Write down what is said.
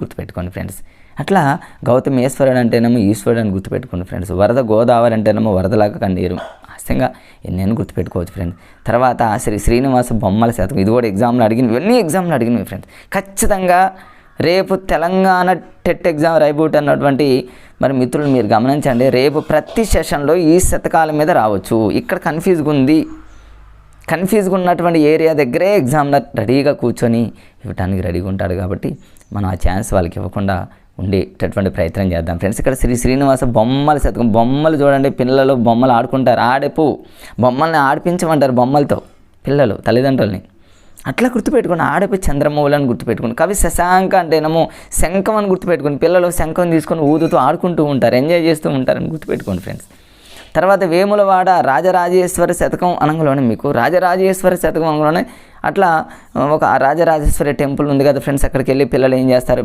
గుర్తుపెట్టుకోండి ఫ్రెండ్స్. అట్లా గౌతమేశ్వరుడు అంటేనేమో ఈశ్వరుడు అని గుర్తుపెట్టుకోండి ఫ్రెండ్స్. వరద గోదావరి అంటేనేమో వరదలాగా కన్నీరు. హాస్యంగా ఎన్నైనా గుర్తుపెట్టుకోవచ్చు ఫ్రెండ్స్. తర్వాత శ్రీనివాస బొమ్మల శతకం, ఇది కూడా ఎగ్జామ్లో అడిగినవి, ఇవన్నీ ఎగ్జామ్లో అడిగినవి ఫ్రెండ్స్. ఖచ్చితంగా రేపు తెలంగాణ టెట్ ఎగ్జామ్ రైబూట్ అన్నటువంటి మరి మిత్రులు మీరు గమనించండి, రేపు ప్రతి సెషన్లో ఈ శతకాల మీద రావచ్చు. ఇక్కడ కన్ఫ్యూజ్గా ఉన్నటువంటి ఏరియా దగ్గరే ఎగ్జామ్లో రెడీగా కూర్చొని ఇవ్వడానికి రెడీగా ఉంటాడు. కాబట్టి మనం ఆ ఛాన్స్ వాళ్ళకి ఇవ్వకుండా ఉండేటటువంటి ప్రయత్నం చేద్దాం ఫ్రెండ్స్. ఇక్కడ శ్రీనివాస బొమ్మల శతకం, బొమ్మలు చూడండి, పిల్లలు బొమ్మలు ఆడుకుంటారు, బొమ్మల్ని ఆడిపించమంటారు బొమ్మలతో పిల్లలు తల్లిదండ్రులని. అట్లా గుర్తుపెట్టుకుని ఆడపి చంద్రమౌళి గుర్తుపెట్టుకుని. కవి శశాంక అంటేనేమో శంఖం అని గుర్తుపెట్టుకుని, పిల్లలు శంఖం తీసుకొని ఊదుతూ ఆడుకుంటూ ఉంటారు, ఎంజాయ్ చేస్తూ ఉంటారని గుర్తుపెట్టుకోండి ఫ్రెండ్స్. తర్వాత వేములవాడ రాజరాజేశ్వరి శతకం అనగానే మీకు రాజరాజేశ్వరి శతకం అనగానే అట్లా ఒక రాజరాజేశ్వరి టెంపుల్ ఉంది కదా ఫ్రెండ్స్. అక్కడికి వెళ్ళి పిల్లలు ఏం చేస్తారు,